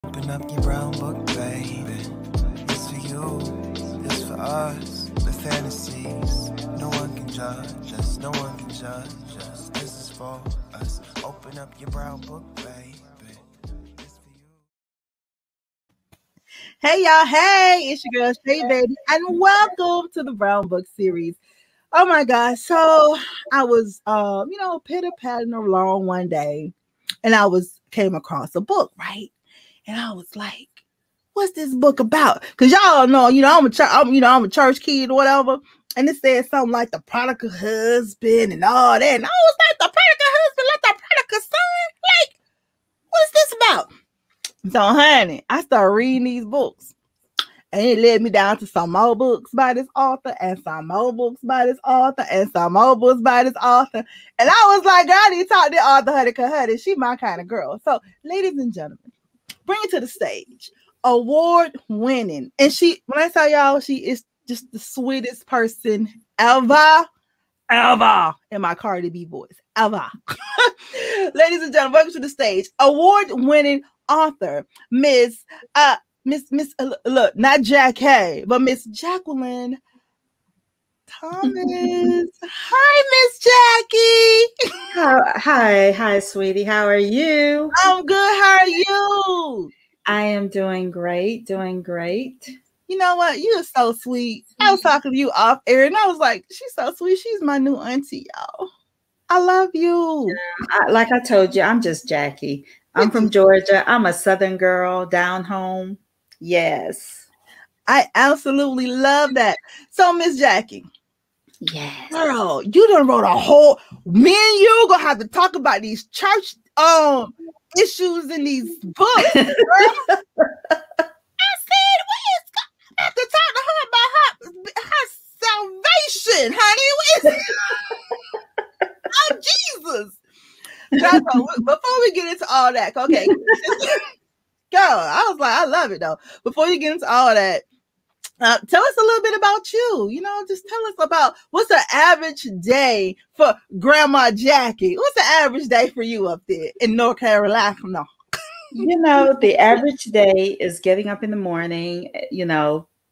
Open up your brown book, baby. It's for you, it's for us. The fantasies, no one can judge us, no one can judge us. This is for us. Open up your brown book, baby. It's for you. Hey y'all, hey, it's your girl Shay Baby, and welcome to the Brown Book series. Oh my God. So I was pitter-patting along one day, and came across a book, right? And I was like, what's this book about? Because y'all know, I'm a church kid or whatever. And it said something like the prodigal husband and all that. And I was like, the prodigal husband, like the prodigal son? Like, what's this about? So, honey, I started reading these books. And it led me down to some more books by this author, and some more books by this author, and some more books by this author. And I was like, girl, I need to talk to the author, honey, because honey, she my kind of girl. So, ladies and gentlemen, bring it to the stage. Award-winning. And when I tell y'all, she is just the sweetest person ever in my Cardi B voice. Ever. Ladies and gentlemen, welcome to the stage. Award-winning author, Miss, look, not Jacquelin, but Miss Jacquelin Thomas. Hi, Miss Jackie. Hi, sweetie. How are you? I'm good. How are you? I am doing great. You know what? You are so sweet. I was talking to you off air, and I was like, she's so sweet. She's my new auntie, y'all. I love you. Like I told you, I'm just Jackie. I'm from Georgia. I'm a Southern girl down home. Yes. I absolutely love that. So, Miss Jackie. Yes. Girl, you done wrote a whole, me and you gonna have to talk about these church issues in these books, girl. I said, I have to talk to her about her salvation, honey. Oh, Jesus. Before we get into all that, okay. Girl, I was like, I love it though. Before you get into all that, tell us a little bit about you. Just tell us about what's the average day for Grandma Jackie. What's the average day for you up there in North Carolina? No. The average day is getting up in the morning,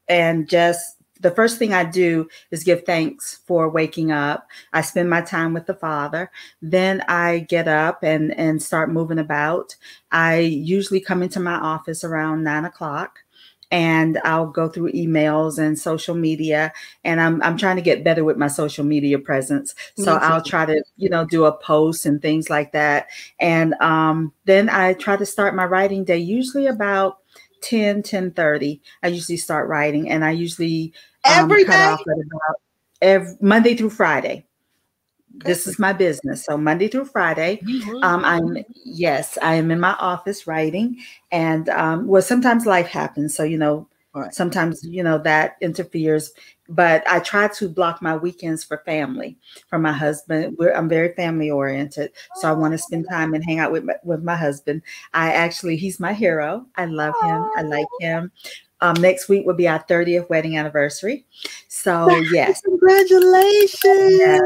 and just the first thing I do is give thanks for waking up. I spend my time with the Father. Then I get up and start moving about. I usually come into my office around 9 o'clock. And I'll go through emails and social media, and I'm trying to get better with my social media presence. So I'll try to, do a post and things like that. And then I try to start my writing day, usually about 10:30. I usually start writing, and I usually every cut day? off at about Monday through Friday. This is my business. So Monday through Friday, I am in my office writing, and sometimes life happens. So, right. Sometimes, that interferes, but I try to block my weekends for family, for my husband. I'm very family oriented. So I want to spend time and hang out with my husband. He's my hero. I love him. I like him. Next week will be our 30th wedding anniversary. So yes. Congratulations. Yeah.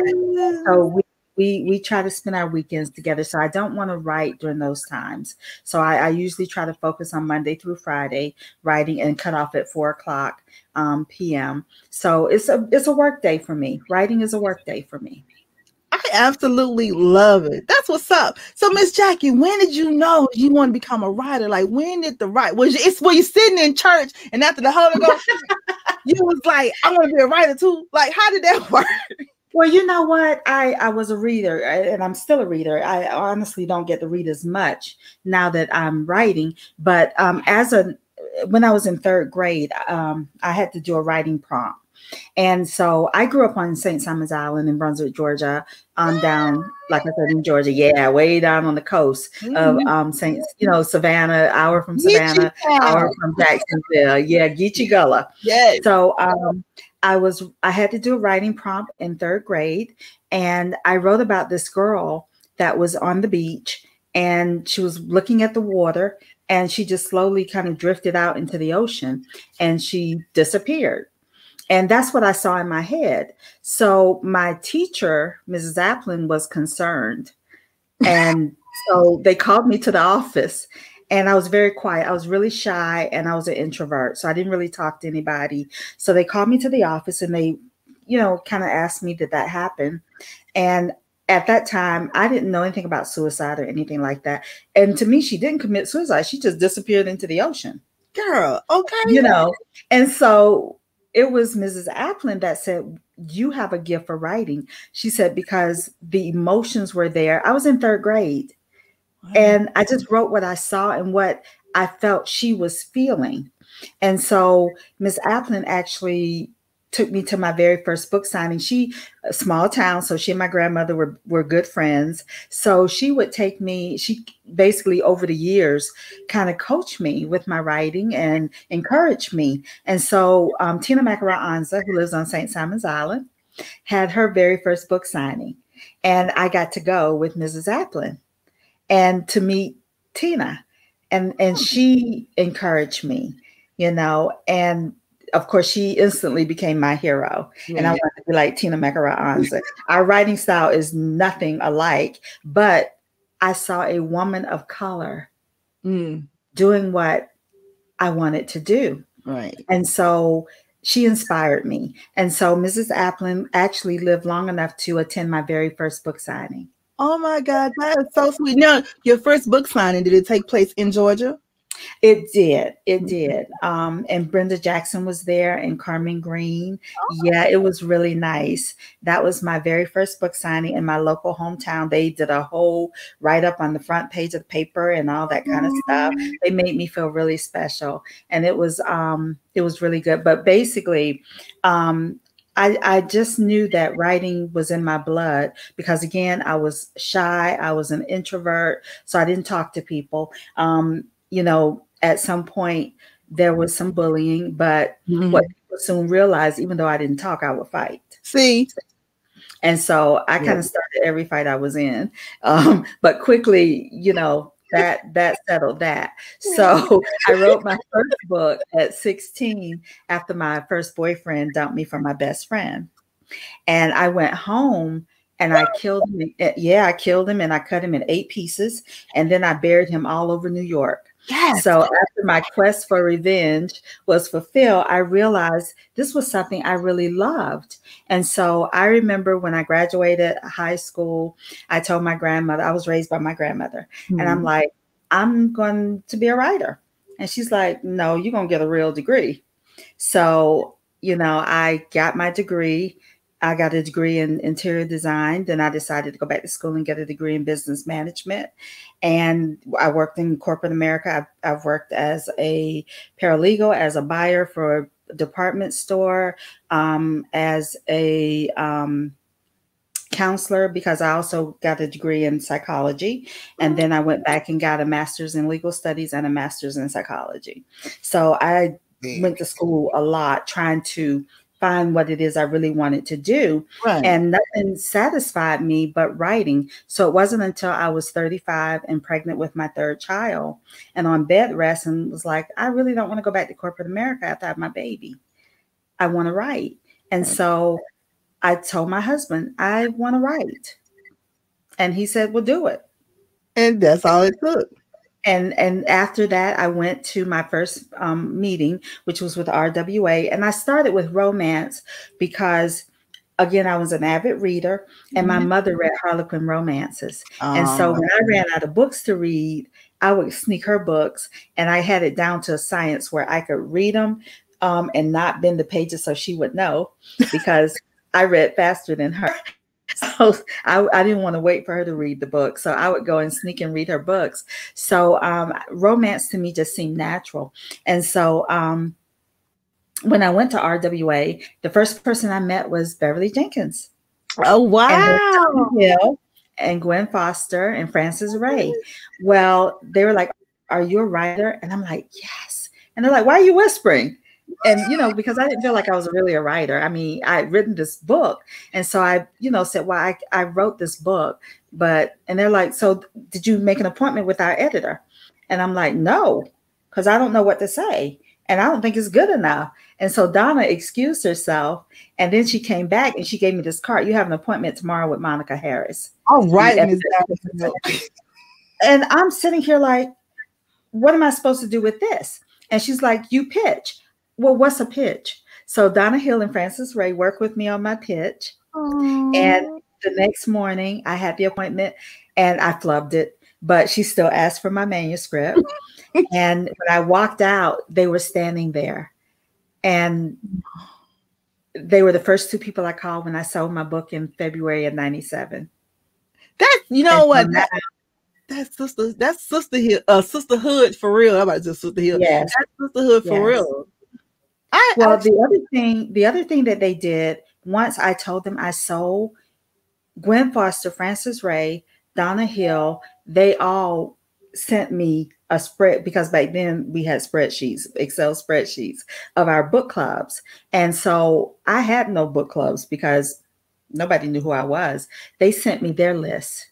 So we try to spend our weekends together. So I don't want to write during those times. So I usually try to focus on Monday through Friday writing and cut off at 4 o'clock p.m. So it's a work day for me. Writing is a work day for me. I absolutely love it. That's what's up. So, Miss Jackie, when did you know you want to become a writer? Like, when did the write? Were you sitting in church, and after the Holy Ghost, you was like, I want to be a writer too? Like, how did that work? Well, you know what? I was a reader, and I'm still a reader. I honestly don't get to read as much now that I'm writing. But when I was in third grade, I had to do a writing prompt. And so I grew up on St. Simon's Island in Brunswick, Georgia, down, like I said, in Georgia. Yeah, way down on the coast of Savannah, hour from Savannah, hour from Jacksonville. Yeah, Geechee Gullah. Yes. So I had to do a writing prompt in third grade, and I wrote about this girl that was on the beach, and she was looking at the water, and she just slowly kind of drifted out into the ocean, and she disappeared. And that's what I saw in my head. So my teacher, Mrs. Jacquelin, was concerned. And so they called me to the office, And I was very quiet. I was really shy and I was an introvert. So I didn't really talk to anybody. So they called me to the office and they, kind of asked me, did that happen? And at that time, I didn't know anything about suicide or anything like that. And to me, she didn't commit suicide. She just disappeared into the ocean. Girl, okay. And so it was Mrs. Applin that said, you have a gift for writing. She said, because the emotions were there. I was in 3rd grade. Wow. And I just wrote what I saw and what I felt she was feeling. And so Miss Applin actually took me to my very first book signing. A small town, so she and my grandmother were good friends. So she would take me, she basically over the years kind of coached me with my writing and encouraged me. And so Tina Makara Anza, who lives on St. Simon's Island, had her very first book signing. And I got to go with Mrs. Applin and to meet Tina. And she encouraged me, and of course, she instantly became my hero. Yeah. And I wanted to be like Tina Makara Anza. Our writing style is nothing alike, but I saw a woman of color doing what I wanted to do. Right. And so she inspired me. And so Mrs. Applin actually lived long enough to attend my very first book signing. Oh my God, that is so sweet. Now, your first book signing, did it take place in Georgia? It did. And Brenda Jackson was there and Carmen Green. Oh. Yeah, it was really nice. That was my very first book signing in my local hometown. They did a whole write-up on the front page of the paper and all that kind of stuff. They made me feel really special. And it was really good. But basically, I just knew that writing was in my blood because, again, I was shy. I was an introvert, so I didn't talk to people. At some point there was some bullying, but what people soon realized, even though I didn't talk, I would fight. See? And so I kind of started every fight I was in. But quickly, that settled that. So I wrote my first book at 16 after my first boyfriend dumped me for my best friend. And I went home and I killed him. Yeah, I killed him and I cut him in 8 pieces. And then I buried him all over New York. Yes. So after my quest for revenge was fulfilled, I realized this was something I really loved. And so I remember when I graduated high school, I told my grandmother, I was raised by my grandmother, and I'm like, I'm going to be a writer. And she's like, no, you're going to get a real degree. So, I got my degree. I got a degree in interior design. Then I decided to go back to school and get a degree in business management. And I worked in corporate America. I've worked as a paralegal, as a buyer for a department store, as a counselor, because I also got a degree in psychology. And then I went back and got a master's in legal studies and a master's in psychology. So I went to school a lot trying to find what it is I really wanted to do. Right. And nothing satisfied me but writing. So it wasn't until I was 35 and pregnant with my 3rd child and on bed rest and was like, I really don't want to go back to corporate America after I have my baby. I want to write. And so I told my husband, I want to write. And he said, well, do it. And that's all it took. And after that, I went to my first meeting, which was with RWA. And I started with romance because, again, I was an avid reader and my mother read Harlequin romances. And so when I ran out of books to read, I would sneak her books, and I had it down to a science where I could read them and not bend the pages so she would know, because I read faster than her. So I didn't want to wait for her to read the book. So I would go and sneak and read her books. So romance to me just seemed natural. And so when I went to RWA, the first person I met was Beverly Jenkins. Oh, wow. And Gwen Foster and Frances Ray. Well, they were like, are you a writer? And I'm like, yes. And they're like, why are you whispering? And, because I didn't feel like I was really a writer. I mean, I'd written this book. And so I, said, well, I wrote this book, and they're like, so did you make an appointment with our editor? And I'm like, no, because I don't know what to say. And I don't think it's good enough. And so Donna excused herself. And then she came back and she gave me this card. You have an appointment tomorrow with Monica Harris. All right. And I'm sitting here like, what am I supposed to do with this? And she's like, you pitch. Well, what's a pitch? So Donna Hill and Frances Ray worked with me on my pitch. Aww. And the next morning I had the appointment and I flubbed it, but she still asked for my manuscript. And when I walked out, they were standing there. And they were the first two people I called when I sold my book in February of 97. That's, you know what? That, That's sisterhood for real. I'm about to say sisterhood. Yes. That's sisterhood for real. The other thing that they did, once I told them I sold, Gwen Foster, Frances Ray, Donna Hill, they all sent me a spread, because back then we had spreadsheets, Excel spreadsheets of our book clubs. And so I had no book clubs because nobody knew who I was. They sent me their list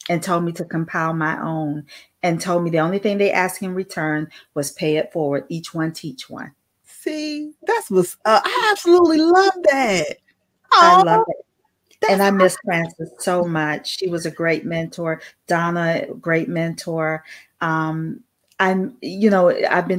and told me to compile my own, and told me the only thing they asked in return was pay it forward. Each one teach one. See, that's what's I absolutely love that. I love it. And I miss Frances so much. She was a great mentor. Donna, great mentor. I've been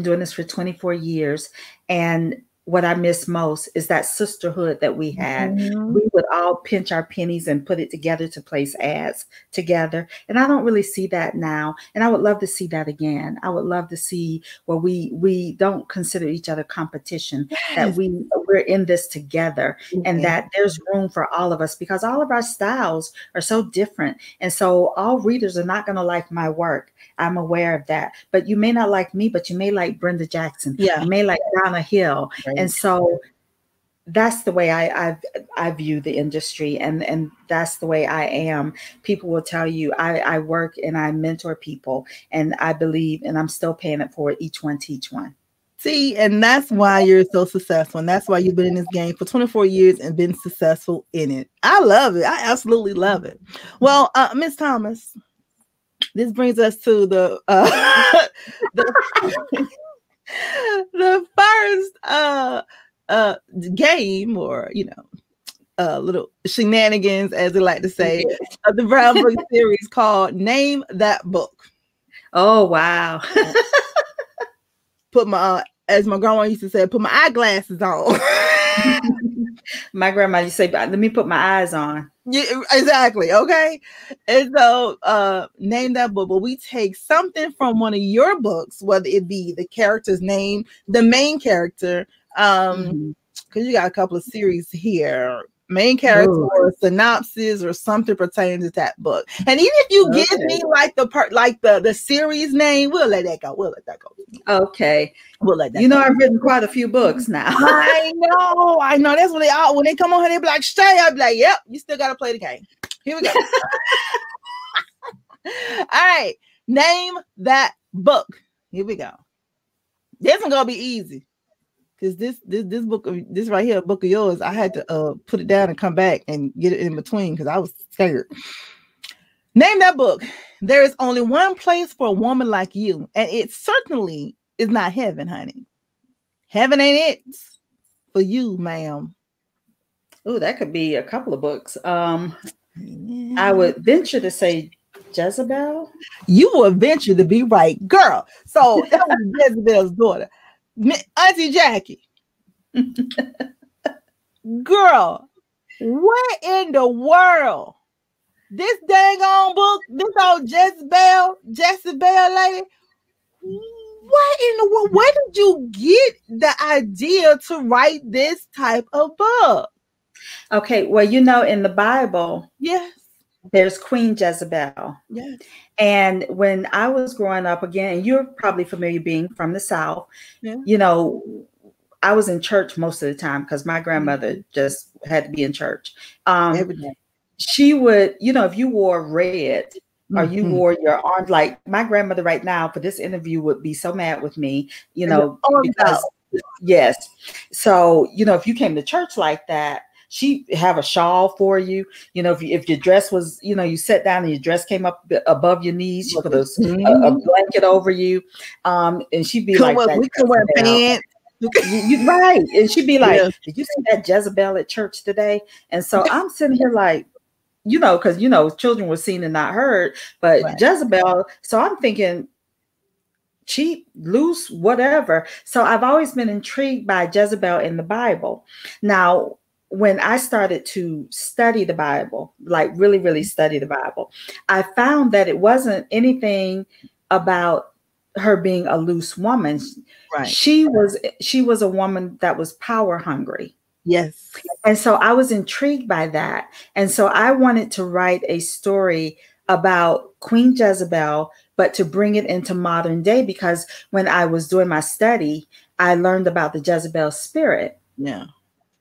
doing this for 24 years. And what I miss most is that sisterhood that we had. Mm-hmm. We would all pinch our pennies and put it together to place ads together. And I don't really see that now. And I would love to see that again. I would love to see where we don't consider each other competition, that we're in this together, and that there's room for all of us, because all of our styles are so different. And so all readers are not going to like my work. I'm aware of that. But you may not like me, but you may like Brenda Jackson. Yeah. You may like Donna Hill. Right. And so that's the way I view the industry, and that's the way I am. People will tell you I work and I mentor people, and I believe, and I'm still paying it forward. Each one teach one. See, and that's why you're so successful. And that's why you've been in this game for 24 years and been successful in it. I love it. I absolutely love it. Well, Miss Thomas, this brings us to the first game, or little shenanigans, as they like to say, of the Brown Book series called Name That Book. Oh wow. Put my as my grandma used to say, put my eyeglasses on. My grandma used to say, let me put my eyes on. Yeah, exactly. Okay. And so name that book. But we take something from one of your books, whether it be the character's name, the main character, because you got a couple of series here, main character or synopsis or something pertaining to that book. And even if you give me like the series name, we'll let that go. Okay. We'll let that go. I've written quite a few books now. I know. That's what they all, when they come on here, they be like, Shay, I'll be like, yep, you still got to play the game. Here we go. All right. Name that book. Here we go. This one's going to be easy. Because this book, this right here, a book of yours, I had to put it down and come back and get it in between because I was scared. Name that book. There is only one place for a woman like you, and it certainly is not heaven, honey. Heaven ain't it for you, ma'am. Oh, that could be a couple of books. I would venture to say Jezebel. You would venture to be right, girl. So that was Jezebel's daughter. Auntie Jackie, girl, what in the world? This dang on book, this old Jezebel lady. What in the world? Where did you get the idea to write this type of book? Okay, well, in the Bible, yes, there's Queen Jezebel. Yes. And when I was growing up, again, you're probably familiar being from the South, I was in church most of the time because my grandmother just had to be in church. She would, if you wore red or you wore your arms, like my grandmother right now for this interview would be so mad with me, because yes. So, if you came to church like that, she'd have a shawl for you. If your dress was, you sat down and your dress came up above your knees, she put a blanket over you. And she'd be like, we can wear pants. Right. And she'd be like, did you see that Jezebel at church today? And so I'm sitting here like, because, children were seen and not heard, but Jezebel. So I'm thinking, cheap, loose, whatever. So I've always been intrigued by Jezebel in the Bible. Now, when I started to study the Bible, like really, really study the Bible, I found that it wasn't anything about her being a loose woman. Right. She was a woman that was power hungry. Yes. And so I was intrigued by that. And so I wanted to write a story about Queen Jezebel, but to bring it into modern day, because when I was doing my study, I learned about the Jezebel spirit. Yeah.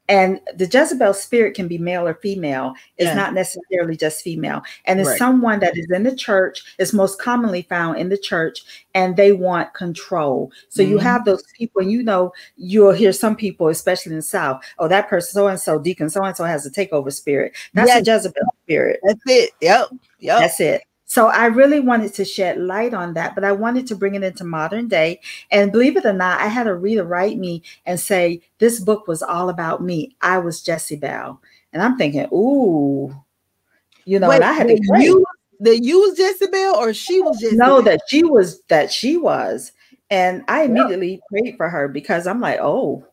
And the Jezebel spirit can be male or female. It's Yeah. not necessarily just female. And it's Right. someone that is in the church, is most commonly found in the church, and they want control. So you have those people, and you'll hear some people, especially in the South, oh, that person so-and-so, deacon so-and-so has a takeover spirit. That's a Jezebel spirit. That's it. Yep. That's it. So I really wanted to shed light on that, but I wanted to bring it into modern day. And believe it or not, I had a reader write me and say, this book was all about me. I was Jezebel. And I'm thinking, ooh, Wait, and I had to they used Jezebel, or she was Jezebel? No, that she was. And I immediately prayed for her, because I'm like, oh,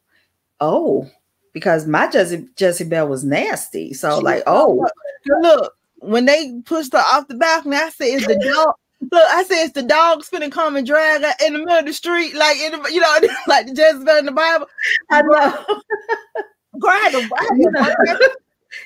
because my Jezebel was nasty. So look, when they pushed her off the balcony, I said, "Is the dog?" Look, I said, "Is the dog finna come and drag her in the middle of the street, like like the Jezebel in the Bible?" I know.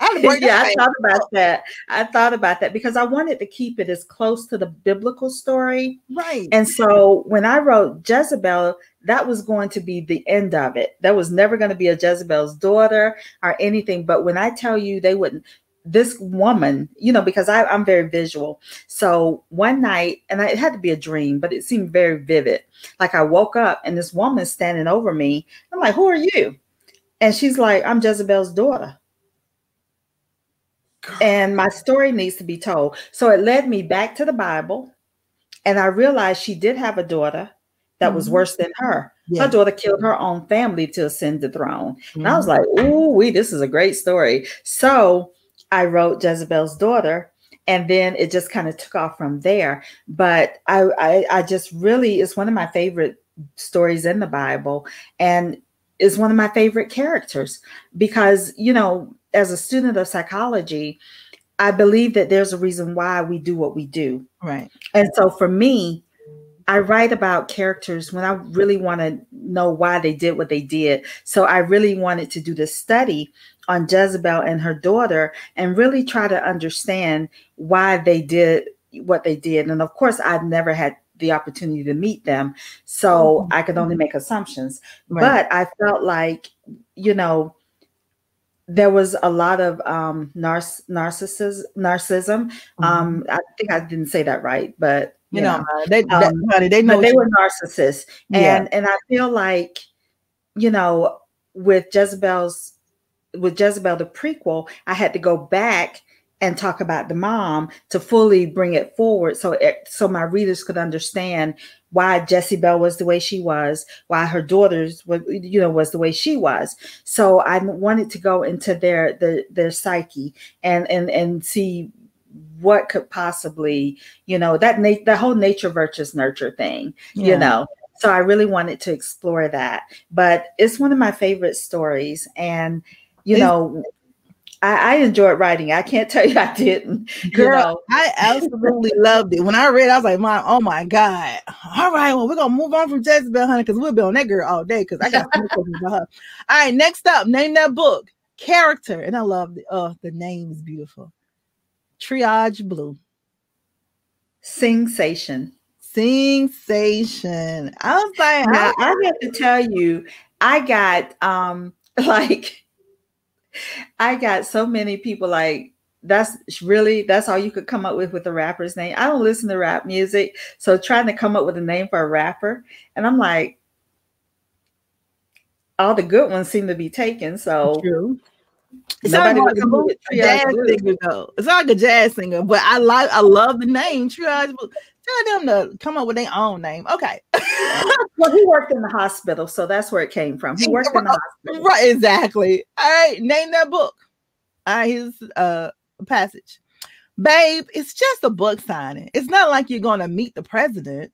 I thought about that. I thought about that because I wanted to keep it as close to the biblical story. Right. And so when I wrote Jezebel, that was going to be the end of it. There was never going to be a Jezebel's daughter or anything. But when I tell you they wouldn't, this woman, because I'm very visual. So one night, and it had to be a dream, but it seemed very vivid. Like I woke up and this woman standing over me. I'm like, who are you? And she's like, I'm Jezebel's daughter. And my story needs to be told. So it led me back to the Bible. And I realized she did have a daughter that was worse than her. Yeah. Her daughter killed her own family to ascend the throne. And I was like, ooh, this is a great story. So I wrote Jezebel's daughter, and then it just kind of took off from there. But I just really, it's one of my favorite stories in the Bible, and is one of my favorite characters because, as a student of psychology, I believe that there's a reason why we do what we do. Right. And so for me, I write about characters when I really want to know why they did what they did. So I really wanted to do this study on Jezebel and her daughter and really try to understand why they did what they did. And of course, I'd never had the opportunity to meet them, so I could only make assumptions. Right. But I felt like, there was a lot of narcissism. I think I didn't say that right, but they know but they were narcissists. And I feel like, with Jezebel, the prequel, I had to go back and talk about the mom to fully bring it forward, so my readers could understand why Jezebel was the way she was, why her daughters was the way she was. So I wanted to go into their psyche and see what could possibly, that whole nature versus nurture thing, So I really wanted to explore that. But it's one of my favorite stories, and I enjoyed writing. I can't tell you I didn't. Girl, I absolutely loved it. When I read, I was like, oh my God. All right, well, we're going to move on from Jezebel, honey, because we'll be on that girl all day because I got some questions about her. All right, next up, name that book. Character. And I love the name is beautiful. Triage Blue. Sensation. I was like, now, I have to tell you, I got I got so many people like, that's all you could come up with a rapper's name. I don't listen to rap music. So trying to come up with a name for a rapper. And I'm like, all the good ones seem to be taken. So true. It's not like a jazz singer though. It's not like a jazz singer, but I love the name Triage. Tell them to come up with their own name. Okay. Well, he worked in the hospital, so that's where it came from. He worked in the hospital. Right, exactly. All right, name that book. All right, here's a passage. Babe, it's just a book signing. It's not like you're going to meet the president.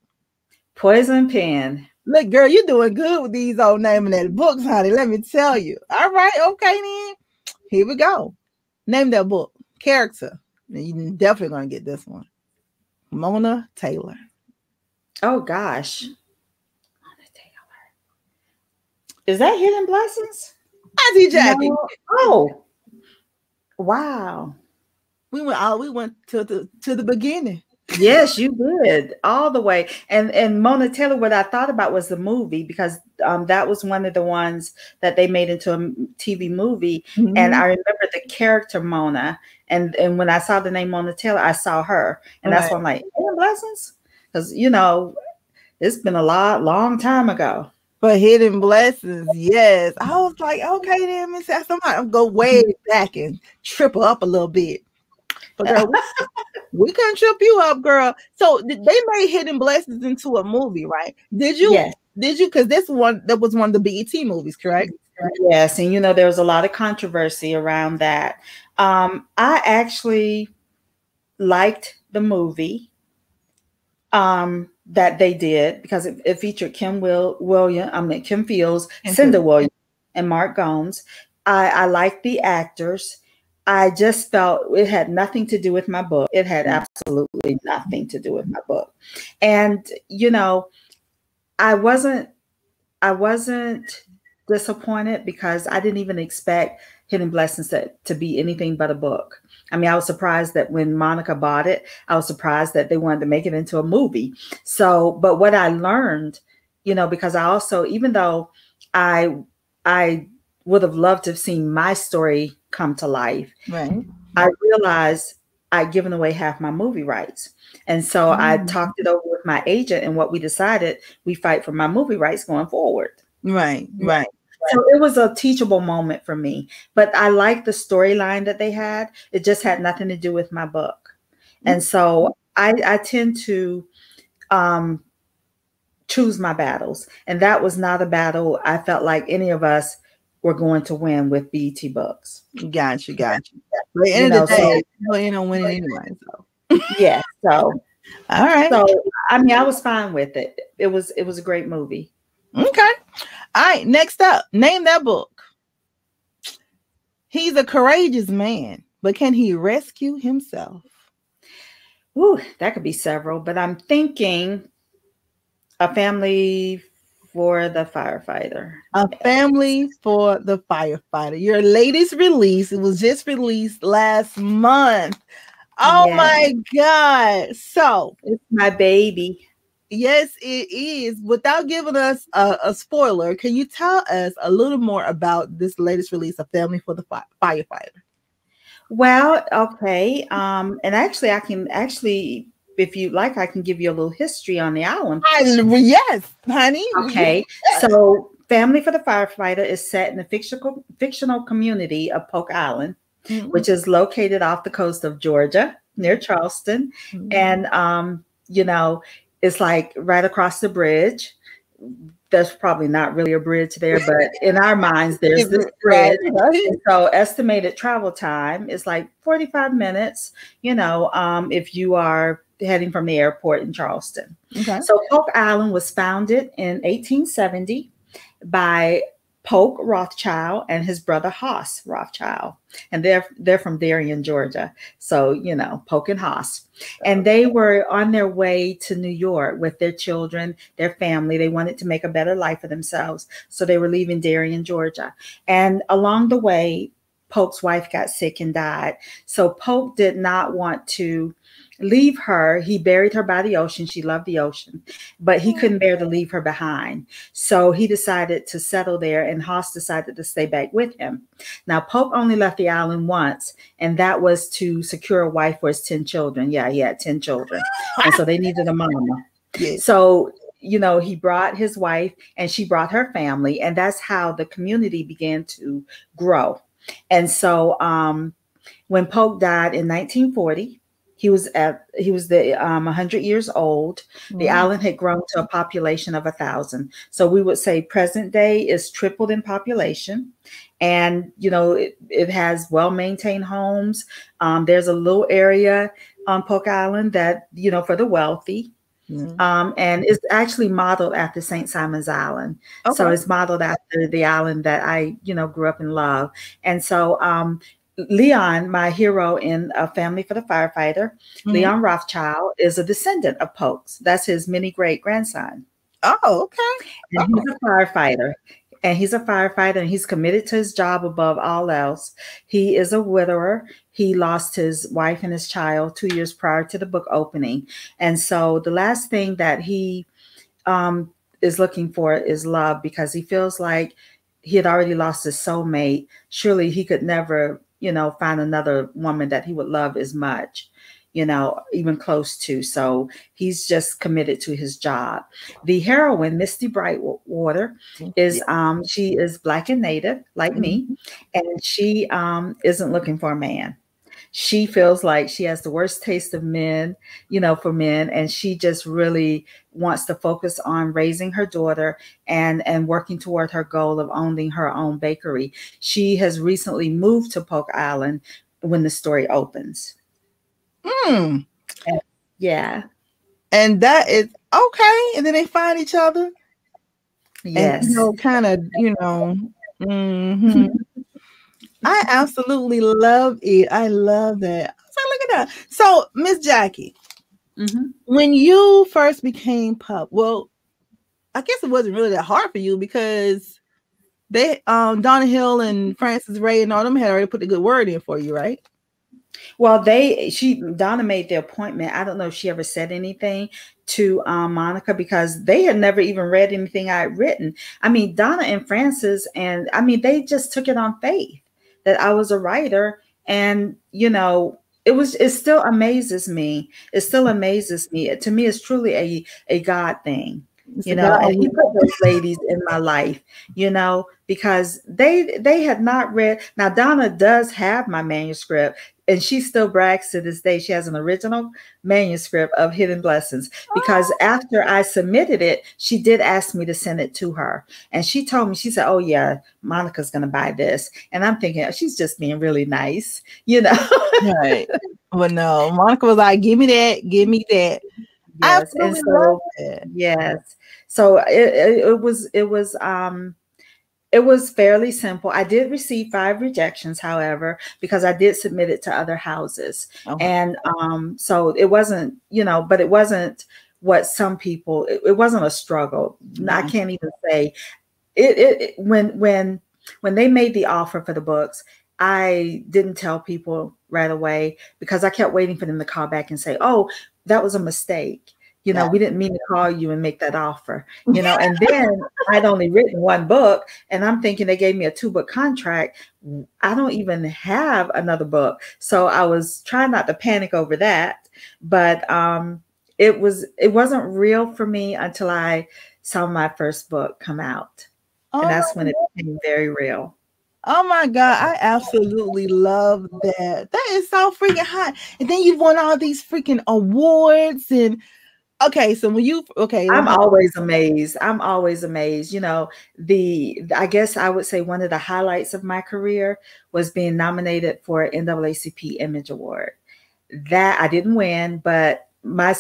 Poison Pen. Look, girl, you're doing good with these old naming that books, honey. Let me tell you. All right, okay then. Here we go. Name that book. Character. You're definitely gonna get this one. Mona Taylor. Oh gosh. Mona Taylor. Is that Hidden Blessings? Auntie Jackie. No. Oh. Wow. We went to the beginning. Yes, you did all the way. And Mona Taylor, what I thought about was the movie, because that was one of the ones that they made into a TV movie. Mm-hmm. And I remember the character Mona. And when I saw the name Mona Taylor, I saw her. And that's why I'm like, Hidden Blessings? Because, you know, it's been a long time ago. But Hidden Blessings, yes. I was like, okay, then, Miss somebody go way back and trip her up a little bit. But girl, we couldn't trip you up, girl. So they made Hidden Blessings into a movie, right? Did you? Yes. Did you? Because that was one of the BET movies, correct? Yes, and you know there was a lot of controversy around that. I actually liked the movie that they did, because it featured Kim Fields, Cinda Williams, and Mark Gomes. I liked the actors. I just felt it had nothing to do with my book. It had absolutely nothing to do with my book. And, you know, I wasn't disappointed, because I didn't even expect Hidden Blessings to be anything but a book. I mean, I was surprised that when Monica bought it, I was surprised that they wanted to make it into a movie. So, but what I learned, you know, because I also, even though I would have loved to have seen my story come to life, right, I realized I'd given away half my movie rights. And so I talked it over with my agent, and what we decided, we fight for my movie rights going forward. Right. So it was a teachable moment for me, but I liked the storyline that they had. It just had nothing to do with my book. And so I tend to choose my battles. And that was not a battle I felt like any of us were going to win with BET Books. Got you. But at the end of the day, you ain't gonna win it anyway. So yeah. So all right. So I mean, I was fine with it. It was a great movie. Okay. All right. Next up, name that book. He's a courageous man, but can he rescue himself? Ooh, that could be several, but I'm thinking A Family for the Firefighter. A Family for the Firefighter. Your latest release. It was just released last month. Oh my God. So it's my baby. Yes, it is. Without giving us a spoiler, can you tell us a little more about this latest release, A Family for the Firefighter? Well, okay. And actually, if you like, I can give you a little history on the island. Yes, honey. Okay. Yes. So Family for the Firefighter is set in the fictional community of Polk Island, which is located off the coast of Georgia near Charleston. And, you know, it's like right across the bridge. There's probably not really a bridge there, but in our minds, there's this bridge. And so estimated travel time is like 45 minutes, you know, if you are heading from the airport in Charleston. Okay. So Polk Island was founded in 1870 by Polk Rothschild and his brother Haas Rothschild. And they're from Darien, Georgia. So, you know, Polk and Haas. And they were on their way to New York with their children, their family. They wanted to make a better life for themselves. So they were leaving Darien, Georgia. And along the way, Polk's wife got sick and died. So Polk did not want to leave her. He buried her by the ocean. She loved the ocean, but he couldn't bear to leave her behind. So he decided to settle there, and Haas decided to stay back with him. Now, Polk only left the island once, and that was to secure a wife for his 10 children. Yeah, he had 10 children. And so they needed a mama. Yes. So, you know, he brought his wife and she brought her family, and that's how the community began to grow. And so when Polk died in 1940, he was 100 years old. The island had grown to a population of 1,000. So we would say present day is tripled in population. And, you know, it has well-maintained homes. There's a little area on Polk Island that, you know, for the wealthy. And it's actually modeled after St. Simon's Island. Okay. So it's modeled after the island that I, grew up and love. And so Leon, my hero in A Family for the Firefighter, Leon Rothschild is a descendant of Polk's. That's his mini great grandson. Oh, okay. And he's a firefighter. And he's a firefighter, and he's committed to his job above all else. He is a widower. He lost his wife and his child 2 years prior to the book opening. And so the last thing that he is looking for is love, because he feels like he had already lost his soulmate. Surely he could never, find another woman that he would love as much, even close to. So he's just committed to his job. The heroine, Misty Brightwater, is she is Black and Native like me, and she isn't looking for a man. She feels like she has the worst taste of men, for men, and she just really wants to focus on raising her daughter and working toward her goal of owning her own bakery. She has recently moved to Polk Island when the story opens. And, yeah. And that is okay. And then they find each other. Yes. And, kind of, I absolutely love it. I love that. So look at that. So, Miss Jackie, when you first became pup, well, I guess it wasn't really that hard for you because they, Donna Hill and Francis Ray and all them had already put a good word in for you, right? Well, Donna made the appointment. I don't know if she ever said anything to Monica, because they had never even read anything I had written. I mean, Donna and Francis, and I mean, they just took it on faith that I was a writer. And, it still amazes me. It still amazes me. To me, it's truly a God thing. And he put those ladies in my life, because they had not read. Now, Donna does have my manuscript, and she still brags to this day. She has an original manuscript of Hidden Blessings, because after I submitted it, she did ask me to send it to her. And she told me, she said, "Oh yeah, Monica's going to buy this." And I'm thinking, oh, she's just being really nice, Right. But no, Monica was like, "Give me that, give me that." Yes. And so, yes. So it was fairly simple. I did receive 5 rejections, however, because I did submit it to other houses. Okay. And so it wasn't, but it wasn't what some people, it wasn't a struggle. I can't even say it when they made the offer for the books, I didn't tell people right away, because I kept waiting for them to call back and say, "Oh, that was a mistake. We didn't mean to call you and make that offer." And then I'd only written 1 book, and I'm thinking they gave me a 2-book contract. I don't even have another book. So I was trying not to panic over that. But it wasn't real for me until I saw my first book come out. And that's when it became very real. Oh my God, I absolutely love that. That is so freaking hot. And then you've won all these freaking awards. And okay, so I'm always amazed. I guess I would say one of the highlights of my career was being nominated for an NAACP Image Award. That I didn't win, but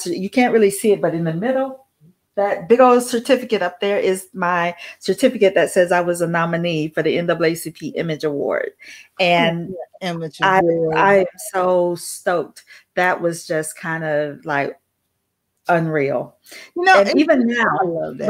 you can't really see it, but in the middle, that big old certificate up there is my certificate that says I was a nominee for the NAACP Image Award. And I am so stoked. That was just kind of like unreal. And even now,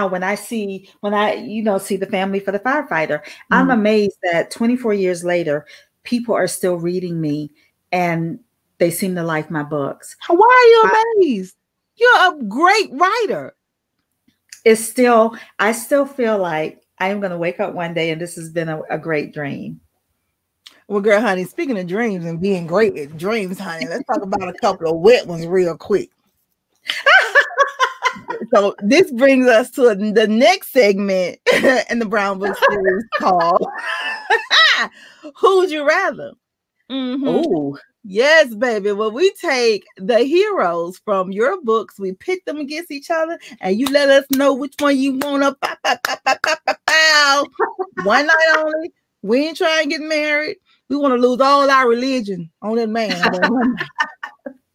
when I see The Family for the Firefighter, I'm amazed that 24 years later, people are still reading me and they seem to like my books. Why are you amazed? You're a great writer. I still feel like I am going to wake up one day and this has been a great dream. Well, girl, honey, speaking of dreams and being great at dreams, honey, let's talk about a couple of wet ones real quick. So this brings us to the next segment in the Brown Book series called Who Would You Rather? Oh, yes, baby. Well, we take the heroes from your books, we pit them against each other, and you let us know which one you want to pow. One night only. We ain't trying to get married. We want to lose all our religion on that man.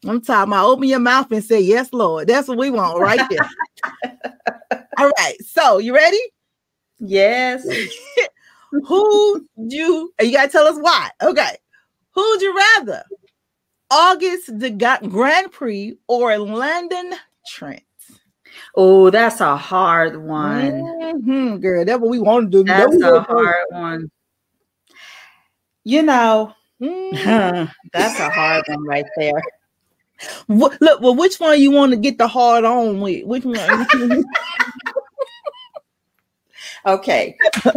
I'm talking about open your mouth and say, yes, Lord. That's what we want right there. All right. So you ready? Yes. You got to tell us why. Okay. Who'd you rather? August the Grand Prix or Landon Trent? Oh, that's a hard one. Mm-hmm, girl, that's what we want to do. That's a hard one. You know, that's a hard one right there. Look, well, which one you want to get the hard on with? Which one? Okay,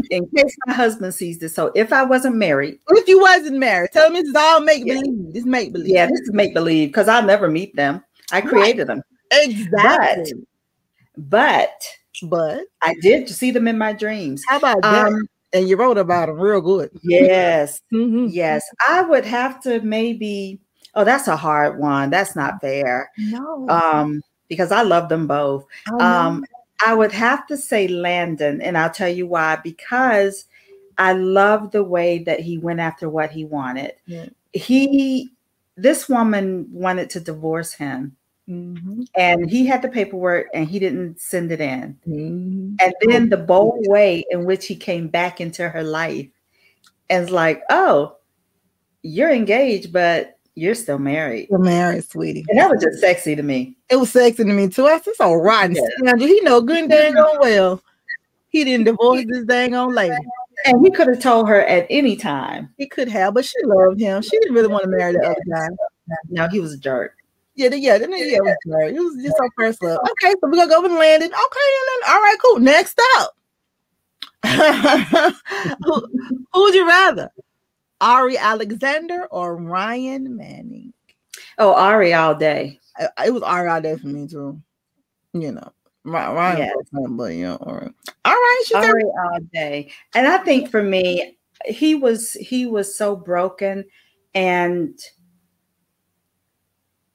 in case my husband sees this. So if I wasn't married. If you wasn't married, tell me this is all make-believe. This make-believe. Yeah, this is make-believe because I'll never meet them. I created them. Exactly. But I did see them in my dreams. How about that? And you wrote about them real good. Yes. Mm-hmm. Yes. I would have to maybe, that's a hard one. That's not fair. No. Because I love them both. I would have to say Landon, and I'll tell you why. Because I love the way that he went after what he wanted. Yeah. This woman wanted to divorce him. Mm-hmm. And he had the paperwork and he didn't send it in. Mm-hmm. And then the bold way in which he came back into her life and was like, oh, you're engaged, but you're still married. You're married, sweetie. And that was just sexy to me. It was sexy to me too. I said, all right. Yeah. He know good dang on well he didn't divorce this dang on lady. And he could have told her at any time. He could have, but she loved him. She didn't really want to marry the other guy. No, he was a jerk. It was just our first love. Okay, so we're gonna go with Landon. Okay, then. All right, cool. Next up. Who would you rather? Ari Alexander or Ryan Manning? Oh, Ari all day. It was Ari all day for me too. You know. Ryan, yes. But all right. All right, Ari all day. And I think for me, he was so broken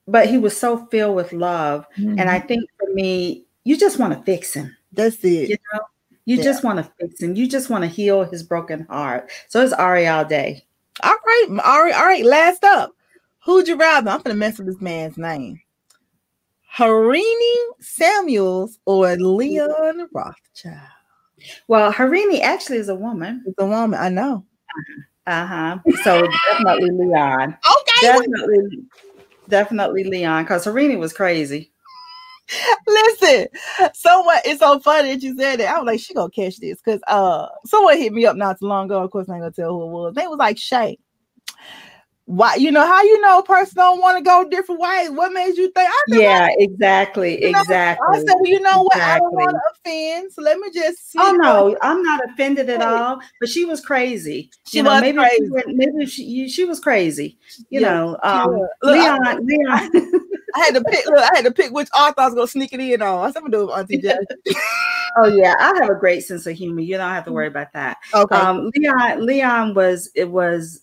but he was so filled with love. Mm-hmm. And I think for me, you just want to fix him. That's it. You know, you just want to fix him. You just want to heal his broken heart. So it's Ari all day. All right, Ari. All right, last up. Who'd you rather? I'm going to mess with this man's name. Harini Samuels or Leon Rothschild? Well, Harini actually is a woman. It's a woman, I know. So definitely Leon. Okay. Definitely Leon, because Harini was crazy. Listen, it's so funny that you said that. I was like, she gonna catch this because someone hit me up not too long ago. Of course, I ain't gonna tell who it was. They was like, Shay, why? You know how a person don't want to go different ways? What made you think? Exactly. I said, well, you know what? I don't want to offend, so let me just. Oh no, I'm not offended at all. But she was crazy. She was crazy. Maybe she was crazy. You know, Leon. I had to pick which author I was gonna sneak it in on. I'm gonna do it with Auntie Jess. Oh yeah, I have a great sense of humor. You don't have to worry about that. Okay. Leon was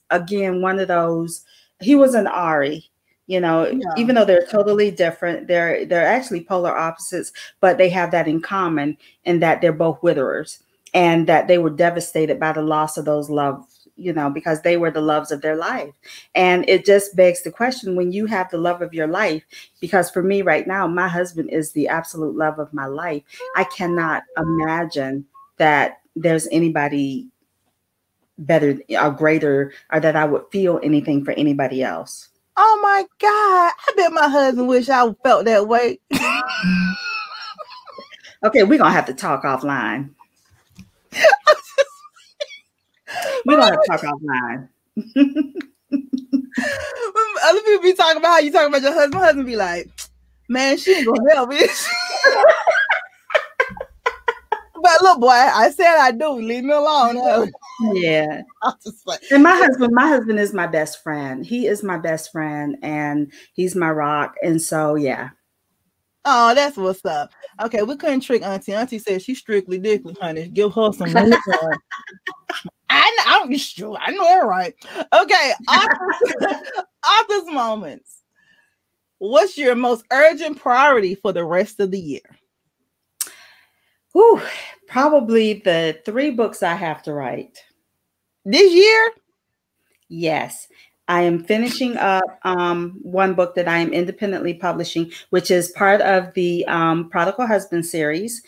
again one of those. He was an Ari, even though they're totally different. They're actually polar opposites, but they have that in common in that they're both widowers and that they were devastated by the loss of those loves. Because they were the loves of their life. And it just begs the question, when you have the love of your life, because for me right now, my husband is the absolute love of my life. I cannot imagine that there's anybody better or greater, or that I would feel anything for anybody else. Oh my God. I bet my husband wish I felt that way. Okay, we're going to have to talk offline. We're going to talk offline. Other people be talking about how you talking about your husband. My husband be like, man, she ain't going to help me. But look, boy, I said I do. Leave me alone. Yeah. And my husband is my best friend. He is my best friend and he's my rock. And so, yeah. Oh, that's what's up. Okay, we couldn't trick Auntie. Auntie said she's strictly dickly, honey. Give her some. I'm sure. I know that right. Okay, author's moments. What's your most urgent priority for the rest of the year? Probably the 3 books I have to write. This year? Yes. I am finishing up one book that I am independently publishing, which is part of the Prodigal Husband series,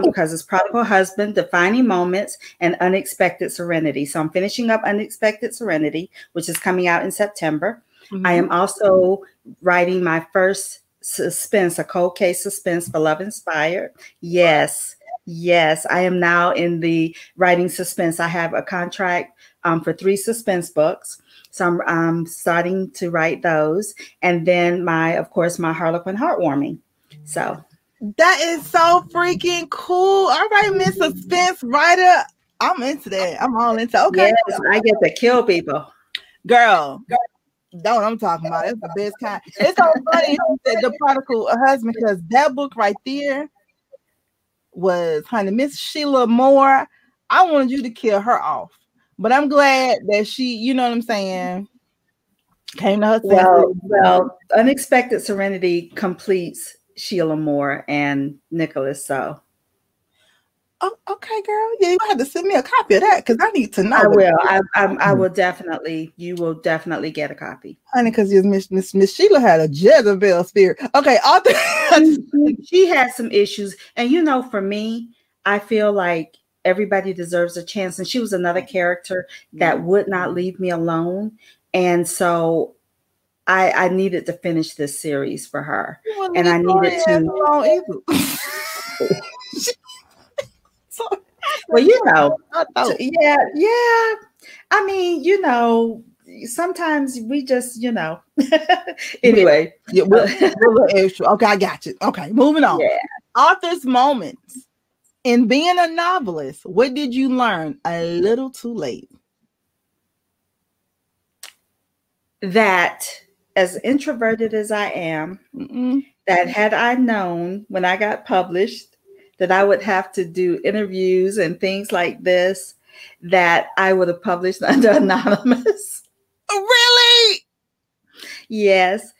because it's Prodigal Husband, Defining Moments, and Unexpected Serenity. So I'm finishing up Unexpected Serenity, which is coming out in September. I am also writing my first suspense, a cold case suspense for Love Inspired. Yes, I am now in the writing suspense. I have a contract for 3 suspense books. So I'm starting to write those. And then of course, my Harlequin Heartwarming. So that is so freaking cool. All right, Miss Suspense Writer. I'm into that. I'm all into okay. Yes, I get to kill people. Girl. Don't I'm talking about. It's the best kind. It's so funny you said the Prodigal Husband, because that book right there was, honey, Miss Sheila Moore. I wanted you to kill her off. But I'm glad that she, you know what I'm saying, came to her senses. Well, Unexpected Serenity completes Sheila Moore and Nicholas. So, oh, okay, girl. Yeah, you have to send me a copy of that because I need to know. I will. I will definitely. You will definitely get a copy, honey, because Miss Sheila had a Jezebel spirit. Okay, she had some issues, and you know, for me, I feel like everybody deserves a chance. And she was another character that would not leave me alone. And so I needed to finish this series for her. And I needed to. Well, you know, yeah. I mean, you know, sometimes we just, you know, anyway. Yeah, we're extra. Okay, I got you. Okay, moving on. Yeah. Author's moments. In being a novelist, what did you learn a little too late? That as introverted as I am, that had I known when I got published that I would have to do interviews and things like this, that I would have published under anonymous. Really? Yes.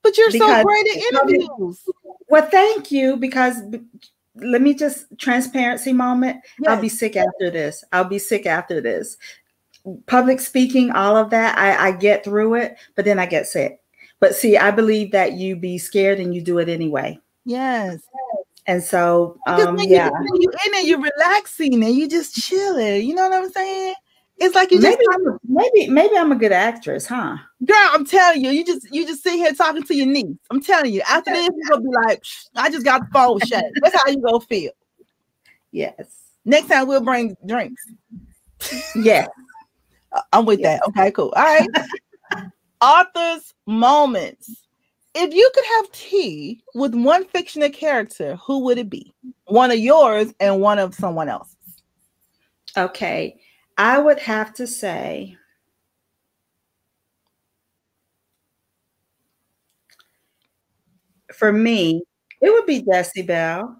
But you're so great at interviews. Well, thank you, because let me just transparency moment. Yes. I'll be sick after this. Public speaking, all of that, I get through it, but then I get sick. But see, I believe that you be scared and you do it anyway. Yes. And so, you in it, you're relaxing and you just chilling. You know what I'm saying? It's like you maybe I'm a good actress, huh? Girl, I'm telling you, you just sit here talking to your niece. I'm telling you, after this, you're gonna be like, I just got the phone shut. That's how you gonna feel. Yes. Next time we'll bring drinks. Yeah. I'm with that. Okay, cool. All right. Author's moments. If you could have tea with one fictional character, who would it be? One of yours and one of someone else's. Okay. I would have to say for me, it would be Jezebel,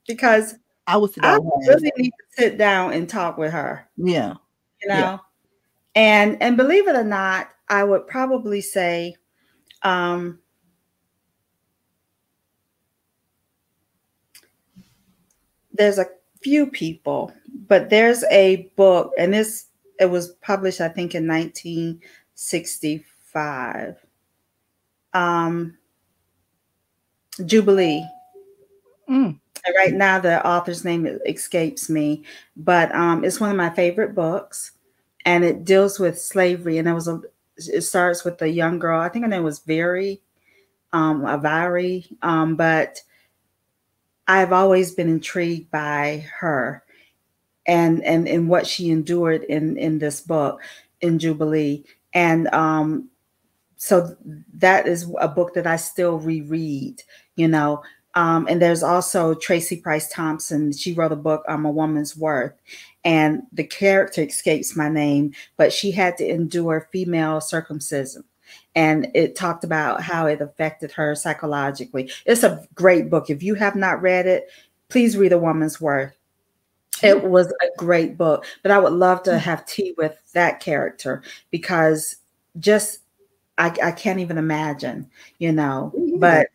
because I really need to sit down and talk with her. Yeah. You know? Yeah. And believe it or not, I would probably say there's a few people, but there's a book, and it was published, I think, in 1965. Jubilee. And right now the author's name escapes me, but it's one of my favorite books, and it deals with slavery. And it starts with a young girl. I think her name was Very, but I've always been intrigued by her and what she endured in this book, in Jubilee. And so that is a book that I still reread, you know. And there's also Tracy Price Thompson. She wrote a book, A Woman's Worth. And the character escapes my name, but she had to endure female circumcision. And it talked about how it affected her psychologically. It's a great book. If you have not read it, please read A Woman's Worth. It was a great book, but I would love to have tea with that character, because just, I can't even imagine, you know, but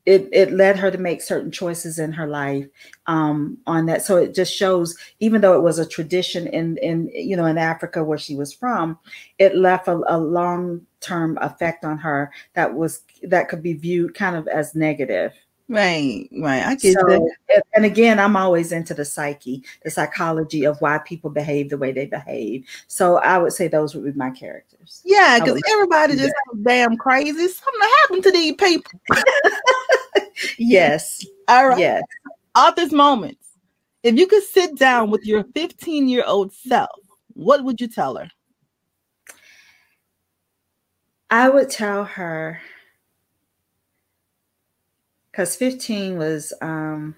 it led her to make certain choices in her life on that. So it just shows, even though it was a tradition in in Africa where she was from, it left a long-term effect on her that could be viewed kind of as negative. Right. I get that. And again, I'm always into the psychology of why people behave the way they behave. So I would say those would be my characters. Yeah, because everybody just damn crazy. Something happened to these people. Yes. All right. Yes. Author's moments. If you could sit down with your 15-year-old self, what would you tell her? I would tell her, because 15 was, I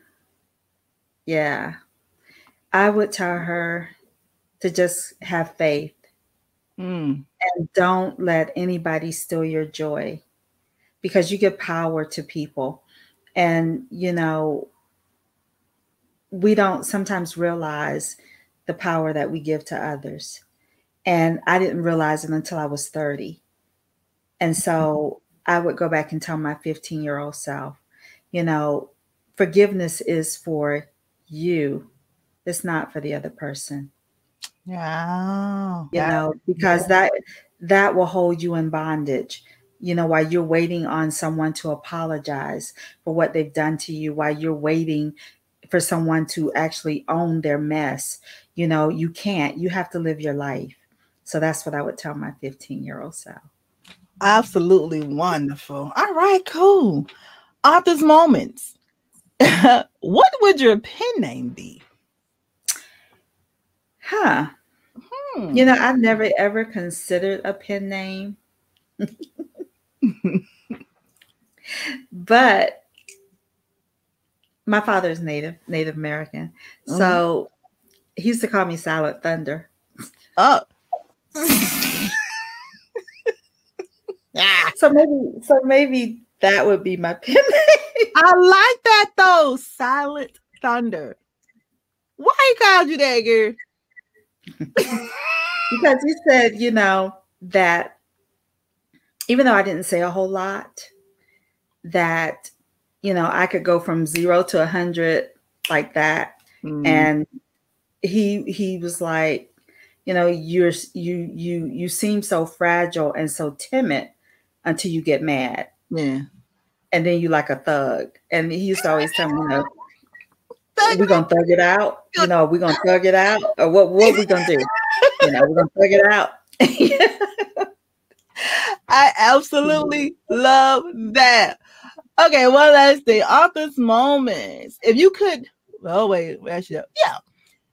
would tell her to just have faith and don't let anybody steal your joy, because you give power to people. And, we don't sometimes realize the power that we give to others. And I didn't realize it until I was 30. And so I would go back and tell my 15-year-old self, forgiveness is for you. It's not for the other person. Yeah. Because that will hold you in bondage. While you're waiting on someone to apologize for what they've done to you, while you're waiting for someone to actually own their mess, you can't. You have to live your life. So that's what I would tell my 15-year-old self. Absolutely wonderful. All right, cool. Author's moments. What would your pen name be? I've never ever considered a pen name. But my father is Native American. So he used to call me Silent Thunder. Oh. So maybe that would be my pen name. I like that though. Silent Thunder. Why he called you that, girl? Because he said, that even though I didn't say a whole lot, that, I could go from 0 to 100 like that. And he was like, you seem so fragile and so timid until you get mad. Yeah. And then you like a thug. And he used to always tell me, we're going to thug it out. We're going to thug it out. Or what we going to do? We're going to thug it out. I absolutely love that. Okay, one last thing. Author's moments. If you could,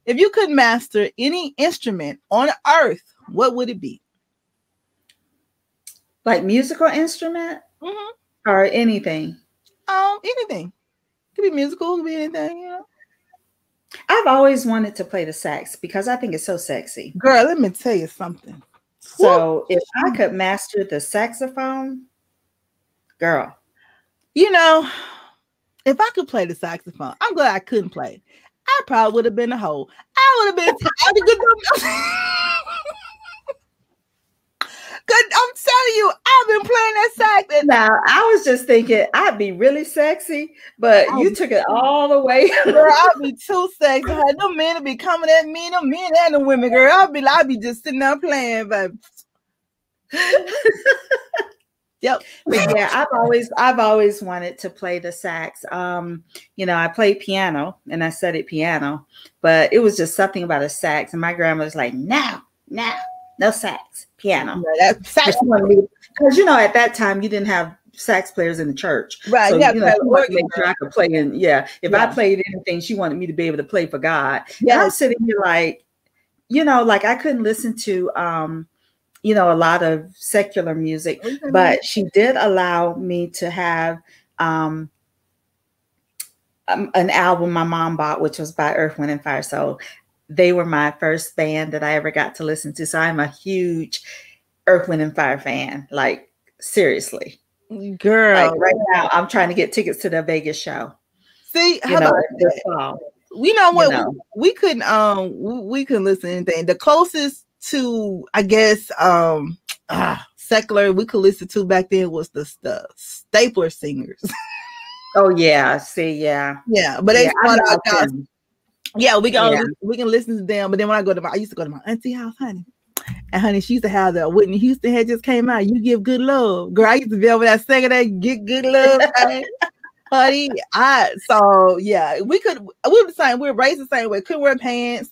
if you could master any instrument on earth, what would it be? Like musical instrument? Or anything? Anything. Could be musical, could be anything, I've always wanted to play the sax because I think it's so sexy. Girl, let me tell you something. So if I could master the saxophone, girl. If I could play the saxophone, I'm glad I couldn't play. I probably would have been a hoe. I would have been Cause I'm telling you, I've been playing that sax. And now I was just thinking I'd be really sexy, but you took it all the way. Girl, I'd be too sexy. No men would be coming at me, no men and the women, girl. I'd be just sitting there playing, baby. Yep. But yeah, I've always wanted to play the sax. I played piano and I studied piano, but it was just something about a sax. And my grandma was like, no sax, piano. Because at that time you didn't have sax players in the church. Right. So, make sure I could play I played anything, she wanted me to be able to play for God. Yeah. And I'm sitting here like, I couldn't listen to a lot of secular music, but she did allow me to have an album my mom bought, which was by Earth, Wind and Fire. So they were my first band that I ever got to listen to. So I'm a huge Earth, Wind and Fire fan. Like, seriously. Girl. Like right now, I'm trying to get tickets to their Vegas show. See, how about this fall. We know what we couldn't listen to anything. The closest to, I guess, secular we could listen to back then was the Stapler Singers. Oh yeah, see, yeah, Yeah, but they yeah. I start out know gospel. them. Yeah, Yeah. we can listen to them. But then when I used to go to my auntie house, honey. And honey, she used to have the Whitney Houston had just came out. You give good love. Girl, I used to be over that second that get good love. Honey, so yeah, we were the same, we were raised the same way, couldn't wear pants,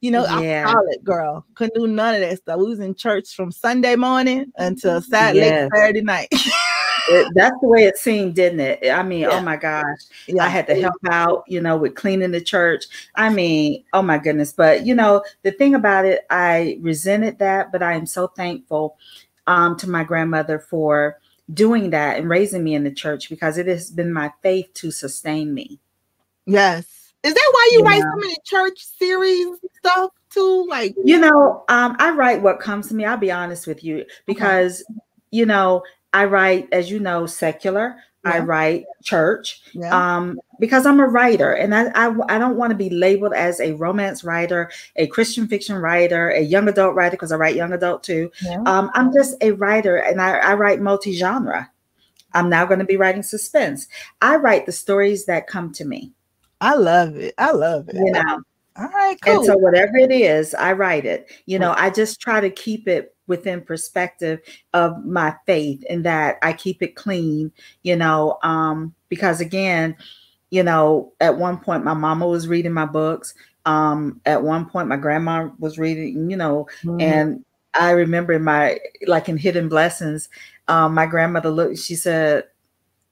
I'm Yeah. solid girl, couldn't do none of that stuff. We was in church from Sunday morning until late Yes. Saturday night. That's the way it seemed, didn't it? I mean, Yeah. oh my gosh. Yeah. I had to help out, with cleaning the church. I mean, oh my goodness. But the thing about it, I resented that, but I am so thankful to my grandmother for doing that and raising me in the church, because it has been my faith to sustain me. Yes. Is that why you write so many church series stuff too? Like, I write what comes to me. I'll be honest with you, because, I write, as you know, secular. Yeah. I write church, because I'm a writer, and I don't want to be labeled as a romance writer, a Christian fiction writer, a young adult writer, because I write young adult too. Yeah. I'm just a writer, and I write multi-genre. I'm now going to be writing suspense. I write the stories that come to me. I love it. All right, cool. And so whatever it is, I write it. I just try to keep it within perspective of my faith, and that I keep it clean, because again, at one point my mama was reading my books. At one point my grandma was reading, and I remember in Hidden Blessings, my grandmother she said,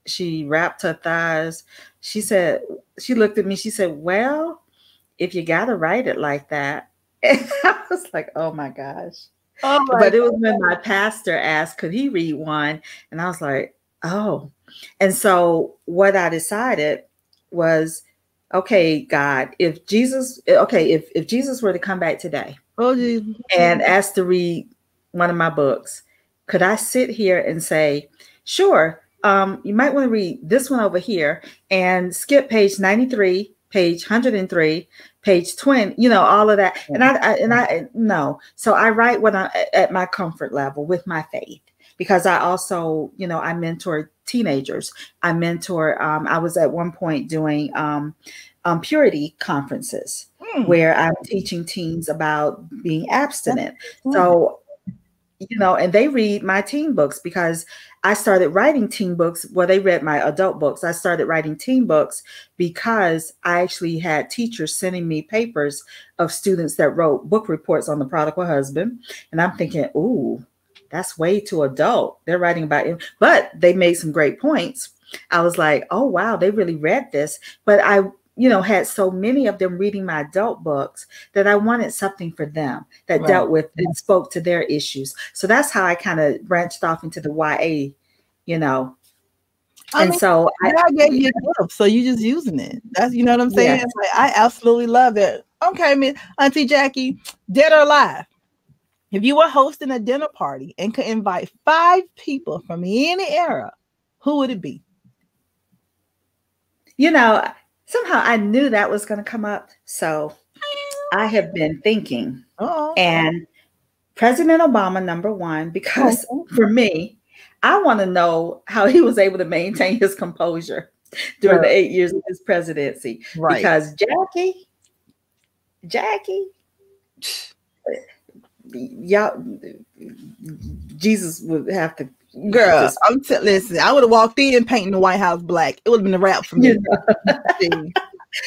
she wrapped her thighs. She said, she looked at me, she said, well, if you got to write it like that. And I was like, oh my gosh. But it was when my pastor asked, could he read one? And I was like, oh. And so what I decided was, okay, God, if Jesus were to come back today and ask to read one of my books, could I sit here and say, sure, you might want to read this one over here and skip page 93, page 103, page 20, all of that. And I no. So I write when I'm at my comfort level with my faith, because I also, I mentor teenagers. I was at one point doing purity conferences where I'm teaching teens about being abstinent. So, and they read my teen books, because I started writing teen books. Well, they read my adult books. I started writing teen books because I actually had teachers sending me papers of students that wrote book reports on The Prodigal Husband. And I'm thinking, ooh, that's way too adult. They're writing about it, but they made some great points. I was like, oh, wow, they really read this. But I had so many of them reading my adult books that I wanted something for them that dealt with and spoke to their issues. So that's how I kind of branched off into the YA, So I gave you a gift, so you just using it. That's, what I'm saying? Yes. Like, I absolutely love it. Okay, Miss Auntie Jackie, dead or alive? If you were hosting a dinner party and could invite 5 people from any era, who would it be? Somehow I knew that was going to come up. So I have been thinking, and President Obama, number one, because for me, I want to know how he was able to maintain his composure during the 8 years of his presidency. Right. Because Jackie, y'all, Jesus would have to. Girl, listen, I would have walked in painting the White House black. It would have been a wrap for me.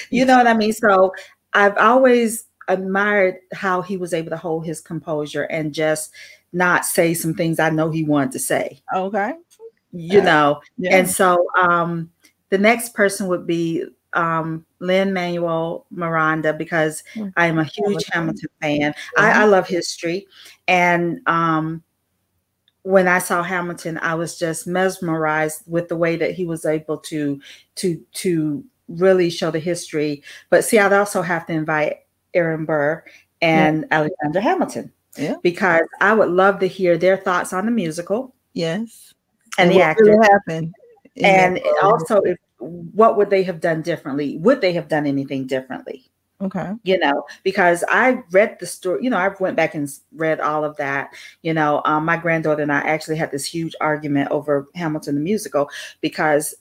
You know what I mean? So I've always admired how he was able to hold his composure and just not say some things I know he wanted to say. Okay. Yeah. And so the next person would be Lin-Manuel Miranda, because I am a huge Hamilton fan. I love history. And when I saw Hamilton, I was just mesmerized with the way that he was able to really show the history. But see, I'd also have to invite Aaron Burr and Alexander Hamilton, because I would love to hear their thoughts on the musical. Yes. And the actor. What happened? And also, what would they have done differently? Would they have done anything differently? Okay. Because I read the story, I went back and read all of that. My granddaughter and I actually had this huge argument over Hamilton the musical, because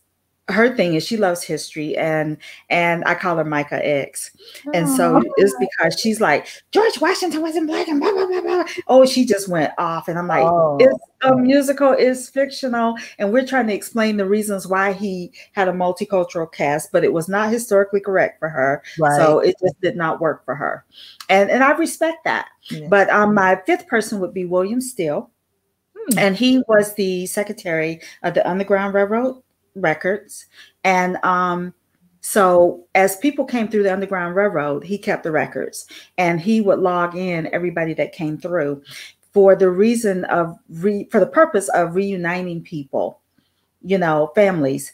her thing is she loves history, and I call her Micah X. And so it's because she's like, George Washington wasn't black and blah, blah, blah, blah. Oh, she just went off. And I'm like, it's a musical, it's fictional. And we're trying to explain the reasons why he had a multicultural cast, but it was not historically correct for her. Right. So it just did not work for her. And I respect that. Yeah. But my fifth person would be William Steele. And he was the secretary of the Underground Railroad records. And so as people came through the Underground Railroad, he kept the records, and he would log in everybody that came through for the reason of for the purpose of reuniting people, families,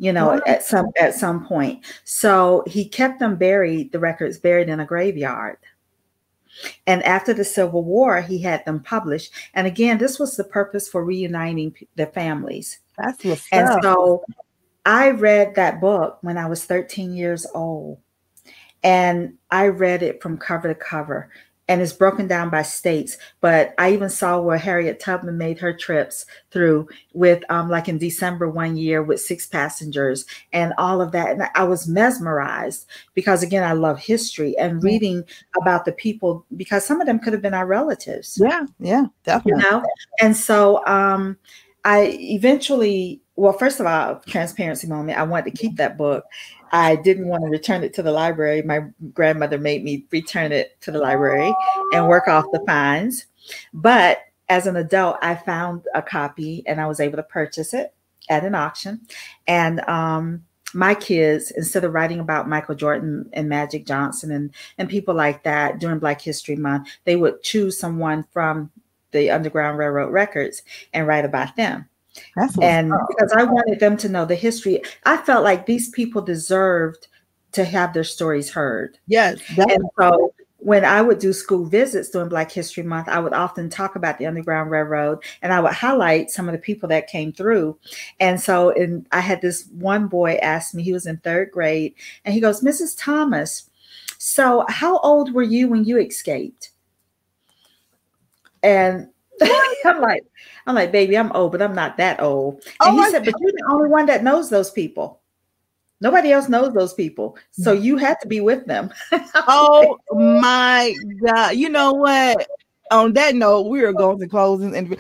at some point. So he kept them buried, the records buried in a graveyard. And after the Civil War, he had them published. And again, this was the purpose for reuniting the families. That's what's and up. So I read that book when I was 13 years old. And I read it from cover to cover. And it's broken down by states. But I even saw where Harriet Tubman made her trips through with, like in December one year with 6 passengers and all of that. And I was mesmerized because, again, I love history and reading about the people, because some of them could have been our relatives. Yeah, definitely. And so I eventually, well, first of all, transparency moment, I wanted to keep that book. I didn't want to return it to the library. My grandmother made me return it to the library and work off the fines. But as an adult, I found a copy and I was able to purchase it at an auction. And my kids, instead of writing about Michael Jordan and Magic Johnson and people like that during Black History Month, they would choose someone from the Underground Railroad records and write about them. And because I wanted them to know the history, I felt like these people deserved to have their stories heard. Yes. And so when I would do school visits during Black History Month, I would often talk about the Underground Railroad, and I would highlight some of the people that came through. And so I had this one boy ask me, he was in 3rd grade, and he goes, Mrs. Thomas, so how old were you when you escaped? And I'm like, baby, I'm old, but I'm not that old. And he said, but you're the only one that knows those people. Nobody else knows those people. So you had to be with them. Oh my God. You know what? On that note, we are going to close this interview.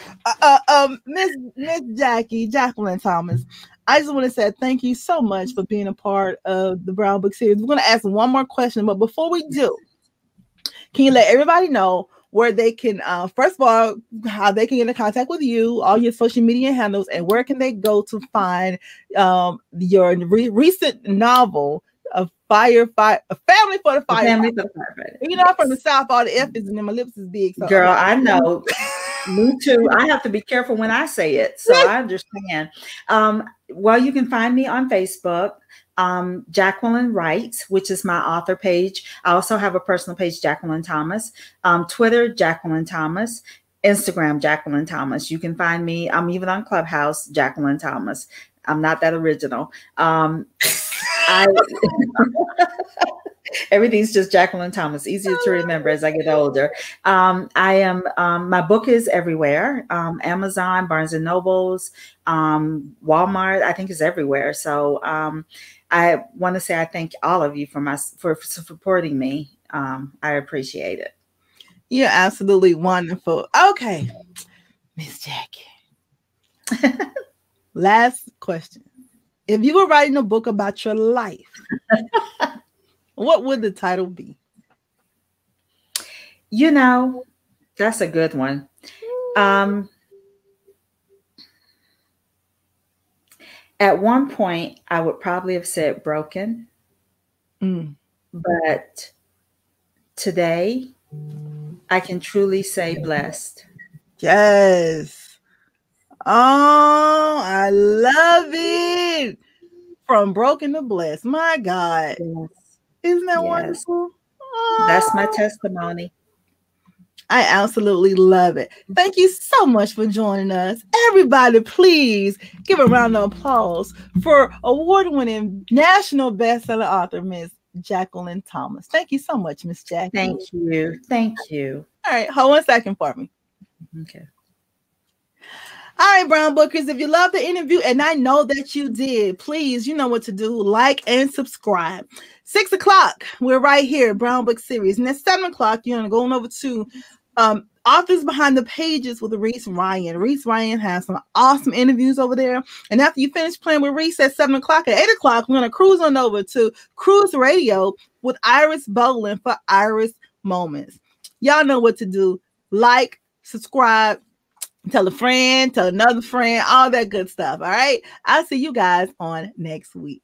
Miss Jacquelin Thomas, I just want to say thank you so much for being a part of the Brown Book series. We're going to ask one more question, but before we do, can you let everybody know where they can, first of all, how they can get in contact with you, all your social media handles, and where can they go to find your recent novel, A Firefighter, A Family for the Firefighter. You know, I'm from the South, all the F is and my lips is big. So. Girl, I know. Me too. I have to be careful when I say it, so I understand. Well, you can find me on Facebook. Jacquelin Writes, which is my author page. I also have a personal page, Jacquelin Thomas. Twitter, Jacquelin Thomas. Instagram, Jacquelin Thomas. You can find me. I'm even on Clubhouse, Jacquelin Thomas. I'm not that original. Everything's just Jacquelin Thomas. Easier to remember as I get older. My book is everywhere. Amazon, Barnes and Nobles, Walmart, I think is everywhere. So I want to say I thank all of you for supporting me. I appreciate it. You're absolutely wonderful. Okay, Miss Jackie. Last question. If you were writing a book about your life, what would the title be? You know, that's a good one. At one point, I would probably have said broken. But today, I can truly say blessed. Yes. Oh, I love it. From broken to blessed. My God. Yes. Isn't that wonderful? Oh. That's my testimony. I absolutely love it. Thank you so much for joining us. Everybody, please give a round of applause for award-winning national bestseller author, Miss Jacquelin Thomas. Thank you so much, Miss Jackie. Thank you. Thank you. All right, hold 1 second for me. Okay. All right, Brown Bookers, if you love the interview, and I know that you did, please, you know what to do. Like and subscribe. 6 o'clock, we're right here, Brown Book Series. And at 7 o'clock, you're going over to Authors Behind the Pages with Reese Ryan. Reese Ryan has some awesome interviews over there. And after you finish playing with Reese at 7 o'clock, at 8 o'clock, we're going to cruise on over to Cruise Radio with Iris Bolling for Iris Moments. Y'all know what to do. Like, subscribe, tell a friend, tell another friend, all that good stuff. All right. I'll see you guys on next week.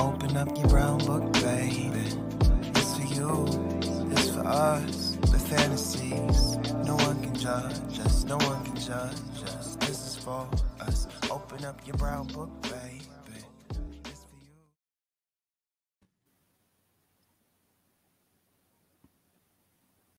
Open up your brown book, baby. It's for you, it's for us. The fantasies, no one can judge us, no one can judge us. This is for us. Open up your brown book, baby.